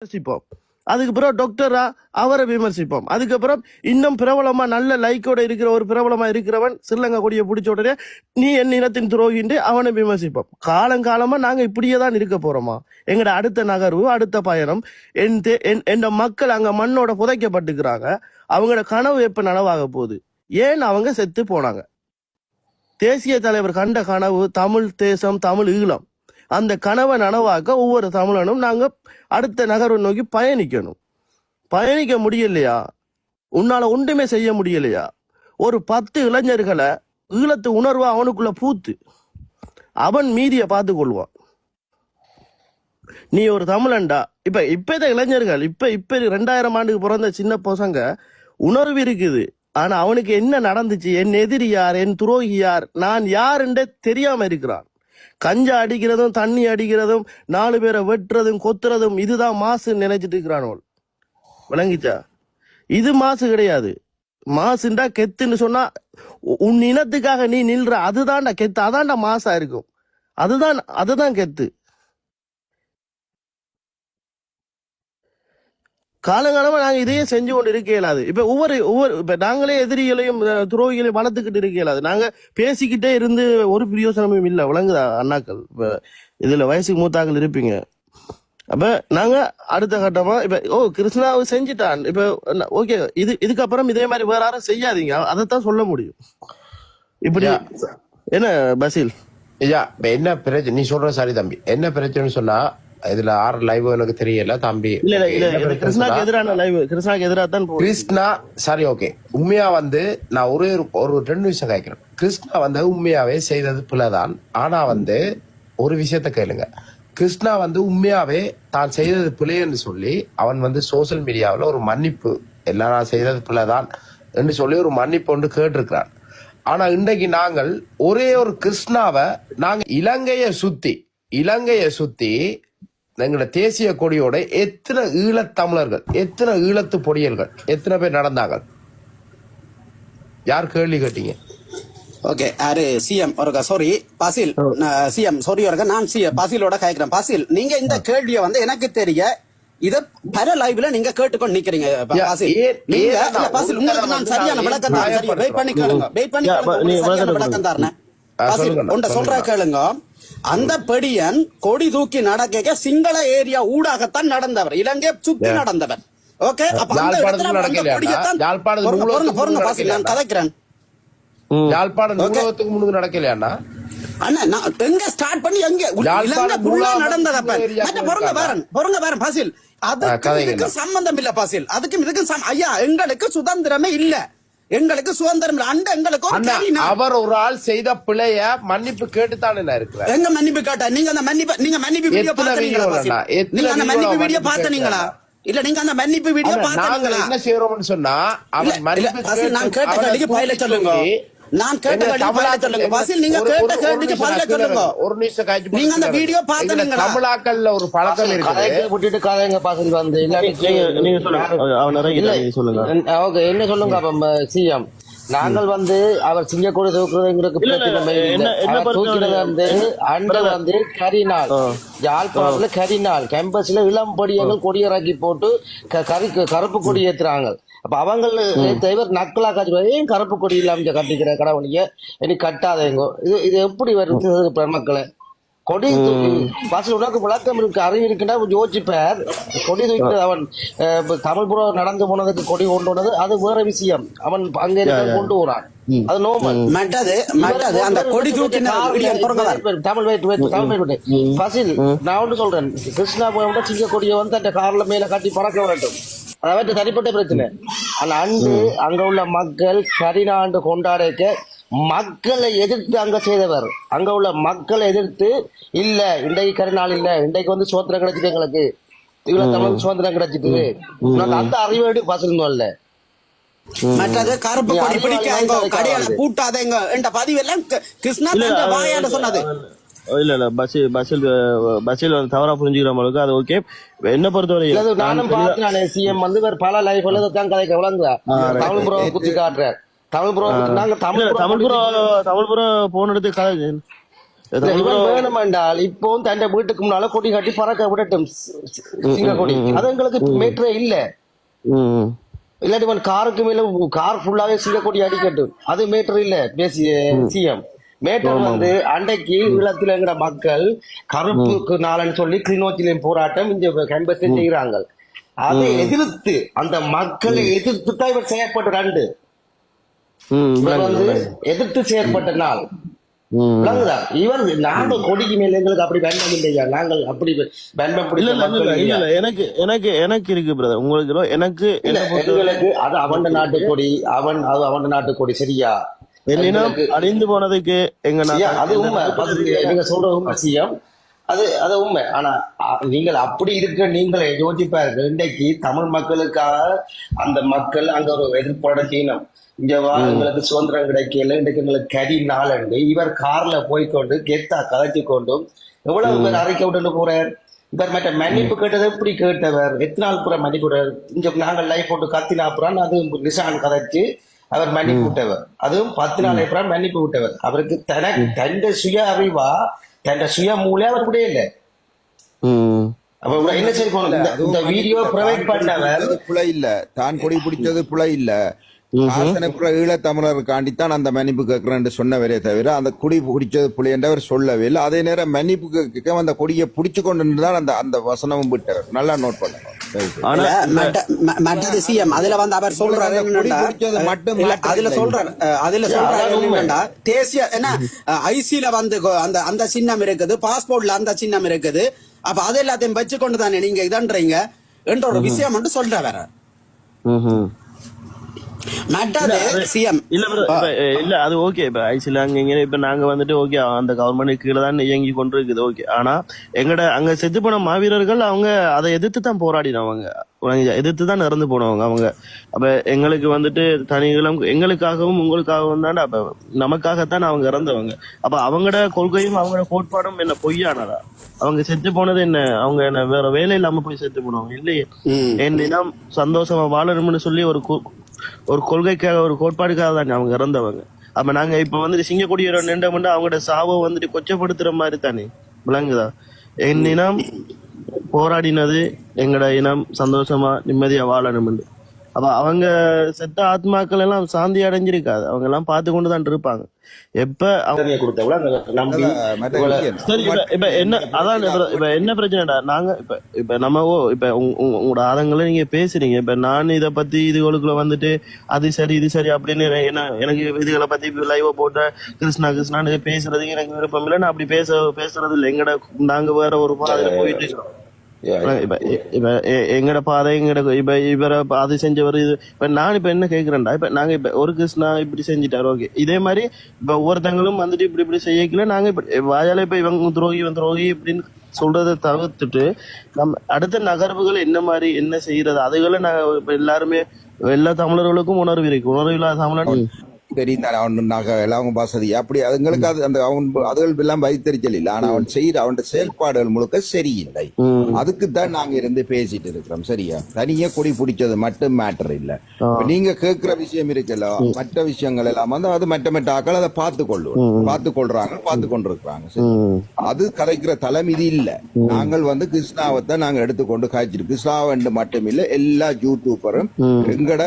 விமர்சிப்போம். அதுக்கப்புறம் டாக்டரா அவரை விமர்சிப்போம். அதுக்கப்புறம் இன்னும் பிரபலமா நல்ல லைக்கோட இருக்கிற ஒரு பிரபலமா இருக்கிறவன் ஸ்ரீலங்கா கொடியை பிடிச்ச உடனே நீ என் இனத்தின் துரோகின்று அவனை விமர்சிப்போம். காலங்காலமா நாங்க இப்படியே தான் இருக்க போறோமா? எங்கட அடுத்த நகர்வு, அடுத்த பயணம், என் மக்கள் அங்க மண்ணோட புதைக்கப்பட்டுக்கிறாங்க. அவங்களோட கனவு எப்ப நனவாக போகுது? ஏன் அவங்க செத்து போனாங்க? தேசிய தலைவர் கண்ட கனவு தமிழ் தேசம், தமிழ் ஈழம். அந்த கனவை நனவாக்க ஒவ்வொரு தமிழனும் நாங்க அடுத்த நகர்வை நோக்கி பயணிக்கணும். பயணிக்க முடியலையா? உன்னால ஒன்றுமே செய்ய முடியலையா? ஒரு 10 இளைஞர்களை ஈழத்து உணர்வு அவனுக்குள்ள பூத்து அவன் மீதிய பார்த்து கொள்வான். நீ ஒரு தமிழன்டா. இப்ப இளைஞர்கள் இப்ப 2000 ஆண்டுக்கு பிறந்த சின்ன பசங்க உணர்வு இருக்குது. ஆனா அவனுக்கு என்ன நடந்துச்சு, என் எதிரி யார், என் துரோகி யார், நான் யாருன்றே தெரியாம இருக்கிறான். கஞ்சா அடிக்கிறதும் தண்ணி அடிக்கிறதும் 4 பேரை வெட்டுறதும் கொத்துறதும் இதுதான் மாசுன்னு நினைச்சிட்டு இருக்கிறானோல். விளங்கிச்சா? இது மாசு கிடையாது. மாசுண்டா கெத்துன்னு சொன்னா உன் இனத்துக்காக நீ நில்ற, அதுதான்டா கெத்து, அதான்டா மாசா இருக்கும். அதுதான் கெத்து. காலங்காலமா நாங்க இதையே செஞ்சு கொண்டு இருக்க இயலாது. இப்ப நாங்களே எதிரிகளையும் துரோகிகளையும் வளர்த்துக்கிட்டு இருக்க இயலாது. நாங்க பேசிக்கிட்டே இருந்து ஒரு பிரயோசனமும் இல்லை. விளங்குதா அண்ணாக்கள்? இப்ப இதுல வயசுக்கு மூத்தாக்கள் இருப்பீங்க. அப்ப நாங்க அடுத்த கட்டமா கிருஷ்ணாவை செஞ்சுட்டான். ஓகே, இதுக்கப்புறம் இதே மாதிரி வேற யாரும் செய்யாதீங்க, அதைத்தான் சொல்ல முடியும். இப்படி என்ன பசில்? என்ன பிரச்சனை நீ சொல்ற? சாரி தம்பி, என்ன பிரச்சனைன்னு சொன்னா இதுல 6 லைவ் எனக்கு தெரியல தம்பி. கிருஷ்ணாக்கு எதிரான லைவ், கிருஷ்ணாக்கு எதிராக தான் கிருஷ்ணா. சரி, ஓகே. உண்மையா நான் ஒரு 2 விஷயம் கேட்கிறேன். கிருஷ்ணா உண்மையாவே செய்தது பிள்ளைதான். ஆனா ஒரு விஷயத்த கேளுங்க. கிருஷ்ணா உண்மையாவே தான் செய்தது பிள்ளைன்னு சொல்லி அவன் சோசியல் மீடியாவில் ஒரு மன்னிப்பு, எல்லாரும் செய்தது பிள்ளைதான் என்று சொல்லி ஒரு மன்னிப்பு ஒன்று கேட்டிருக்கிறான். ஆனா இன்றைக்கு நாங்கள் ஒரே ஒரு கிருஷ்ணாவை நாங்க இலங்கையை சுத்தி எங்களோட தேசிய கொடியோட எத்தனை ஈழத்தமிழர்கள், எத்தனை ஈழத்து பொடியல்கள், எத்தனை பேர் நடந்தாங்க? யார் கேள்வி கேட்டீங்க? ஓகே, யாரு சிஎம் ஒருக்கா? சாரி பாசில், சிஎம் சாரி ஒருக்கா, நான் பாசிலோட கேட்கிறேன். பாசில், நீங்க இந்த கேள்வியை எனக்கு தெரிய இத பல லைவ்ல நீங்க கேட்டுக்கொண்டு நிக்கிறீங்க. பாசில், உங்களுக்கு நான் சரியான விளக்கம் தரேன். வெயிட் பண்ணி கேளுங்க, விளக்கம் தரேன். பாசில் உண்ட சொல்ற கேளுங்க. அந்த பெடியன் கொடி தூக்கி நடக்க சிங்கள ஏரியா ஊடாகத்தான் நடந்தவர், இலங்கை சுத்தி நடந்தவர். ஓகே, அப்ப அந்த இடத்துல நான் கதைக்கிறேன். யாழ்ப்பாணம் நூலகத்துக்கு முன்னுக்கு நடக்கலையாண்ணா? அண்ணா நான் எங்க ஸ்டார்ட் பண்ணி எங்க இலங்கை ஃபுல்லா நடந்ததப்ப பொறுங்க பாருங்க பாசில். அதுக்கு சம்பந்தம் இல்ல பாசில், அதுக்கும் இதுக்கும் ஐயா எங்களுக்கு சுதந்திரமே இல்ல, எங்களுக்கு சுதந்திரம் அண்ட எங்களுக்கு அவர் ஒரு ஆள் செய்த பிழைய மன்னிப்பு கேட்டுத்தானே இருக்கிறார். எங்க மன்னிப்பு கேட்டா? நீங்க அந்த மன்னிப்பு வீடியோ பாத்தீங்களா? நீங்க அந்த மன்னிப்பு வீடியோ பாத்தீங்களா? இல்ல நீங்க அந்த மன்னிப்பு வீடியோ பாத்தீங்களா? என்ன செய்யறோம்னு சொன்னா அவன் மன்னிப்பு நான் கேட்ட கேள்விக்கு பதில சொல்லுங்க. நான் கேட்ட கேள்விக்கு பதில சொல்லுங்க. பாசில், நீங்க கேட்ட கேள்விக்கு பதில சொல்லுங்க. ஒரு நிமிஷம் காய்ச்சி. நீங்க அந்த வீடியோ பாத்தீங்களா? தமிழாக்கல்ல ஒரு பழக்கம் இருக்கு. விட்டுட்டு கதைங்க பாசில் நீங்க சொல்லுங்க. ஓகே, என்ன சொல்லுங்க அப்ப சிஎம்? நாங்கள் அவர் சிங்கக்கூட தூக்குறதுங்களுக்கு அன்று கரிநாள் யாழ்ப்பாணத்துல கரிநாள் கேம்பஸ்ல இளம்படியங்கள் கொடியிறக்கி போட்டு கருப்பு கொடி ஏத்துறாங்க. அப்ப அவங்க நக்கலா காட்சி, ஏன் கருப்பு கொடி இல்லாம கட்டிக்கிற கடவுளிய இனி கட்டாதேங்கோ. இது எப்படி வருது மக்களை? கொடி பாசல் உனக்கு விளக்கம் இருக்கு, அறிவு இருக்குன்னா யோசிப்பார். கொடி தூக்கி அவன் தமிழ் புற நடந்து போனதுக்கு கொடி கொண்டு வந்தது அது வேற விஷயம். அவன் அங்க இருக்க கொண்டு வரான், அது நோமல். அந்த கொடி தூக்கி தமிழ் பசில் நான் ஒன்று சொல்றேன். கிருஷ்ணா போய் சிங்க கொடியை அந்த கார்ல மேல கட்டி பறக்க வேண்டும், அதாவது தனிப்பட்ட பிரச்சனை. ஆனா அங்க உள்ள மக்கள் கரிநாண்டு கொண்டாடக்க மக்களை எதிர்த்து அங்க செய்தவர், அங்க உள்ள மக்களை எதிர்த்து இல்ல இன்றைக்கு கரிநாள் இல்ல, இன்றைக்கு சுதந்திரம் கிடைச்சிட்டு எங்களுக்கு இவ்வளவு தமிழ் சுதந்திரம் கிடைச்சிட்டு அந்த அறிவேடு பசங்க மற்றது கருப்பு கொடி பிடிக்காங்க, கடையால பூட்டாதேங்க என்ற பதிவெல்லாம் கிருஷ்ணா வாயால சொன்னது. இல்ல பஸ்ஸில் தவறா புரிஞ்சுக்கிறவங்களுக்கு அது ஓகே. என்ன பொறுத்தவரை நானும் பாத்துறேன். சிஎம் பல லைஃப்ல தான் கதைக்க விளங்குதா தமிழ் புறவை குத்தி காட்டுறார். தமிழ் புறம் நாங்க தமிழ் புறம் போன எடுத்து இவன் வேணும் என்றால் இப்போ தன் வீட்டுக்கு முன்னால கொடி கட்டி பறக்க விடட்டும் சிங்க கொடி. அது எங்களுக்கு மேட்டரே இல்ல. இல்லாட்டி இவன் காருக்கு மேல கார் ஃபுல்லாவே சிங்க கொடி அடிக்கட்டும், அது மேட்டர் இல்ல. பேசிய சிஎம் மேட்டர் வந்து அன்றைக்கு ஈழத்துல இருக்கிற மக்கள் கருப்புக்கு நாளன்னு சொல்லி கிளிநொச்சியிலும் போராட்டம் இந்த கேம்பஸ் செய்கிறாங்க. அதை எதிர்த்து அந்த மக்களை எதிர்த்து தான் இவர் செயற்பட்ட ரெண்டு இவர் வந்து எதிர்த்து செயற்பட்ட நாள் விளங்குதா? இவர் நாங்க கொடிக்கு மேல எங்களுக்கு அப்படி பயன்பம் இல்லையா? நாங்கள் அப்படி எனக்கு இருக்கு பிரதர், உங்களுக்கு எனக்கு எங்களுக்கு அது அவன் நாட்டு கொடி, அவன் நாட்டு கொடி சரியா? அழிந்து போனதுக்கு எங்க அது உண்மை, நீங்க சொல்ற உண்மை சிஎம், அது உண்மை. ஆனா நீங்கள் அப்படி இருக்க நீங்களே யோசிப்பாரு. இன்றைக்கு தமிழ் மக்களுக்காக அந்த மக்கள் அங்க ஒரு எதிர்ப்பாட செய்யணும். இங்க எங்களுக்கு சுதந்திரம் கிடைக்கல, இன்றைக்கு எங்களுக்கு கரி நாளண்டு இவர் கார்ல போய்கொண்டு கெத்தா கதைச்சு கொண்டும் எவ்வளவு பேர் அரைக்க விட்டு போறார். இவர் மற்ற மன்னிப்பு கேட்டதை எப்படி கேட்டவர்? எத்தனை நாள் புற மன்னிப்பு? இங்க நாங்கள் லைஃப் போட்டு கத்தினா அப்புறம் அது நிசான் கதைச்சு அவர் மன்னிப்பு விட்டவர். அதுவும் 10 நாள் அப்புறம் மன்னிப்பு விட்டவர். அவருக்கு தன்னை சுய அறிவா தன் சுய மூளை அவர் கூட இல்லை. அப்ப என்ன சரி இந்த வீடியோ ப்ரொவைட் பண்ணவர் புல இல்ல, தான் கொடி பிடிச்சது புல இல்ல, ஈழத்தமிழருக்காண்டித்தான் அந்த மன்னிப்பு கேட்கிறேன் சொன்னவரே தவிர அந்த கொடி பிடிச்சது புலி என்றவர் சொல்லவே இல்லை. அதே நேரம் மன்னிப்பு கேட்க அந்த கொடியை பிடிச்சு கொண்டு தான் அந்த வசனமும் விட்டவர். நல்லா நோட் பண்ணுங்க. மற்றது சிஎம் அதுல வந்து அவர் சொல்றாரு அதுல சொல்றாரு தேசிய என்ன ஐசில வந்து அந்த சின்னம் இருக்குது, பாஸ்போர்ட்ல அந்த சின்னம் இருக்குது. அப்ப அது எல்லாத்தையும் வச்சு கொண்டு தானே நீங்க இதன்றீங்க என்ற ஒரு விஷயம் மட்டும் சொல்ற வேற. இல்ல அது ஓகே. இப்ப ஐசில அங்க இப்ப நாங்க வந்துட்டு ஓகே அந்த கவர்மெண்ட் கீழே தான் இயங்கி கொண்டு இருக்குது ஓகே. ஆனா எங்கட அங்க செத்து போன மாவீரர்கள் அவங்க அதை எதிர்த்து தான் போராடினவங்க, எதிர்த்து தான் இறந்து போனவங்க அவங்க. அப்ப எங்களுக்கு வந்துட்டு தனிகளும் எங்களுக்காகவும் உங்களுக்காகவும் தானே, அப்ப நமக்காகத்தான் அவங்க இறந்தவங்க. அப்ப அவங்களோட கொள்கையும் அவங்களோட கோட்பாடும் என்ன பொய்யானதா? அவங்க செத்து போனது என்ன? அவங்க என்ன வேற வேலை இல்லாம போய் செத்து போனவங்க இல்லையே. என் இனம் சந்தோஷமா வாழணும்னு சொல்லி ஒரு கொள்கைக்காக ஒரு கோட்பாடுக்காக தான் அவங்க இறந்தவங்க. அப்ப நாங்க இப்ப வந்துட்டு சிங்கக்குடியோட நின்றோம்னா அவங்களோட சாவை வந்துட்டு கொச்சப்படுத்துற மாதிரி தானே விளங்குதா? என் இனம் போராடினது எங்கட இனம் சந்தோஷமா நிம்மதியா வாழணும். அப்ப அவங்க செத்த ஆத்மாக்கள் எல்லாம் சாந்தி அடைஞ்சிருக்காது, அவங்க எல்லாம் பார்த்து கொண்டுதான் இருப்பாங்க. எப்ப இப்ப என்ன அதான் இப்ப என்ன பிரச்சனைடா? நாங்க இப்ப நம்ம இப்ப உங்களோட ஆதங்களை நீங்க பேசுறீங்க. இப்ப நான் இதை பத்தி இதுகளுக்குள்ள வந்துட்டு அது சரி இது சரி அப்படின்னு எனக்கு இதுகளை பத்தி லைவா போட்ட கிருஷ்ணான்னு பேசுறதுக்கு எனக்கு விருப்பம் இல்லை. நான் அப்படி பேசுறது இல்லை. எங்கட நாங்க வேற ஒரு பாதையில போயிட்டு இருக்கோம். எங்கட பாதை இப்ப இவரை அது செஞ்சவர் இது. இப்ப நான் இப்ப என்ன கேக்குறேன்டா, இப்ப நாங்க இப்ப ஒரு கிருஷ்ணா இப்படி செஞ்சுட்டாரு ஓகே. இதே மாதிரி இப்ப ஒவ்வொருத்தங்களும் வந்துட்டு இப்படி செய்யக்கல. நாங்க இப்ப வாயால இப்ப இவங்க துரோகி இப்படின்னு சொல்றதை தவிர்த்துட்டு நம்ம அடுத்த நகர்வுகள் என்ன மாதிரி என்ன செய்யறது அதுகளை நாங்க இப்ப எல்லாருமே எல்லா தமிழர்களுக்கும் உணர்வு இருக்கு. உணர்வு இல்லாத தமிழன் தெரியும் அவங்க வசதி அப்படி அதுங்களுக்கு அது அந்த அவன் அதுகள் எல்லாம் வைத்தறிச்சல் இல்லை. ஆனா அவன் செய்யற அவன் செயல்பாடுகள் முழுக்க சரியில்லை. அதுக்குத்தான் நாங்க இருந்து பேசிட்டு இருக்கிறோம். சரியா? தனியா கொடி பிடிச்சது மட்டும் மேட்டர் இல்ல. நீங்க கேட்கிற விஷயம் இருக்குல்ல, மற்ற விஷயங்கள் எல்லாம் வந்து அது மற்ற ஆக்கள் அதை பார்த்து கொள்றாங்க பார்த்து கொண்டிருக்கிறாங்க. அது கதைக்கிற தளம் இது இல்ல. நாங்கள் வந்து கிருஷ்ணாவத்தை நாங்க எடுத்துக்கொண்டு காய்ச்சிட்டு கிருஷ்ணாவண்டு மட்டும் இல்ல எல்லா யூடியூபரும் எங்கட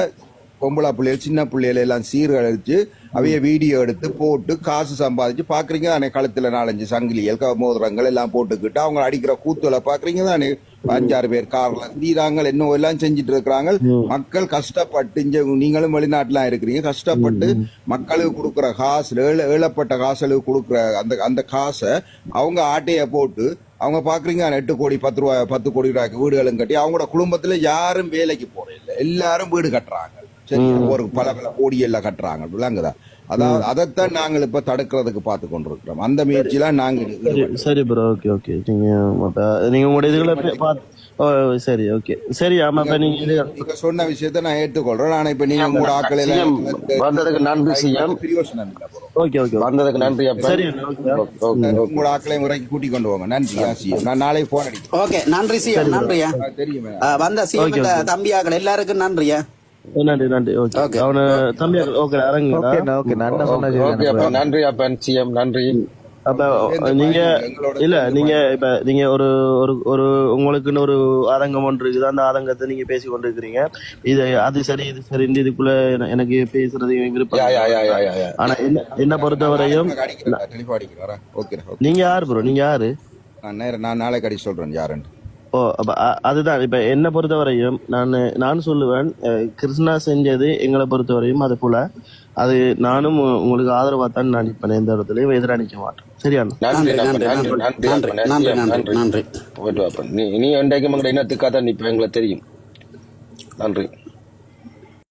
பொம்பளை பிள்ளைகள் சின்ன பிள்ளைகள் எல்லாம் சீர்கழிச்சு அவைய வீடியோ எடுத்து போட்டு காசு சம்பாதிச்சு பாக்குறீங்க தானே. கழுத்துல 4-5 சங்கிலிகள் மோதிரங்கள் எல்லாம் போட்டுக்கிட்டு அவங்க அடிக்கிற கூத்துல பாக்குறீங்க தானே. 5-6 பேர் கார்ல தீராங்க இன்னும் எல்லாம் செஞ்சுட்டு இருக்கிறாங்க. மக்கள் கஷ்டப்பட்டு நீங்களும் வெளிநாட்டுலாம் இருக்கிறீங்க, கஷ்டப்பட்டு மக்களுக்கு கொடுக்குற காசு ஏழப்பட்ட காசுகளுக்கு கொடுக்குற அந்த காசை அவங்க ஆட்டைய போட்டு அவங்க பாக்குறீங்க 8 கோடி 10 கோடி ரூபாய்க்கு வீடுகளும் கட்டி அவங்களோட குடும்பத்துல யாரும் வேலைக்கு போறதில்லை, எல்லாரும் வீடு கட்டுறாங்க. சரி, ஒரு பல கோடி எல்லாம் கட்டுறாங்க விளங்குதா? அதாவது அதைத்தான் நாங்கள் இப்ப தடுக்கிறதுக்கு பார்த்து கொண்டிருக்கிறோம். அந்த முயற்சியெல்லாம் நாங்க சரி ப்ரோ ஓகே நீங்க உங்களுடைய இதுகளை சரி ஓகே சரி. ஆமா நீங்க சொன்ன விஷயத்த நான் ஏற்றுக்கொள்றேன். ஆனா இப்ப நீங்க உங்களோட ஆக்களை வந்ததுக்கு நன்றி சிஎம். பிரயோசனம் இல்லை ஓகே வந்ததுக்கு நன்றி. சரி உங்களோட ஆக்களை முறைக்கு கூட்டிக் கொண்டு போங்க. நன்றி சிஎம். நான் நாளை போன் அடிக்கிறேன். ஓகே நன்றி சிஎம். நன்றியா தெரியுமே வந்த சிஎம் தம்பி ஆக்கள் எல்லாருக்கும் நன்றியா. நன்றி ஓகே அவன தம்பி ஓகே அரங்க ஓகே நன்றி அப்ப சிஎம் நன்றி. அப்ப நீங்க இல்ல நீங்க இப்ப நீங்க ஒரு ஒரு ஒரு உங்களுக்குன்னு ஒரு ஆதங்கம் ஒன்று இருக்குது, அந்த ஆதங்கத்தை நீங்க பேசி கொண்டிருக்கிறீங்க. இது அது சரி இது சரி இதுக்குள்ள எனக்கு பேசுறது விருப்பம் இல்லை. ஆனா என்ன பொறுத்தவரையும் நீங்க யாரு ப்ரோ, நீங்க யாரு? நான் நாளைக்கு அடி சொல்றேன் யாருன்னு. ஓ அப்ப அதுதான் இப்ப என்ன பொறுத்தவரையும் நான் சொல்லுவேன், கிருஷ்ணா செஞ்சது எங்களை பொறுத்தவரையும் அது போல அது நானும் உங்களுக்கு ஆதரவா தான் நான் நிற்பேன், எந்த இடத்துலயும் எதிராக நிக்க மாட்டேன். சரியா? நன்றி. நீ என்றைக்கும் எங்களை இனத்துக்காக தான் நிற்ப, எங்களுக்கு தெரியும். நன்றி.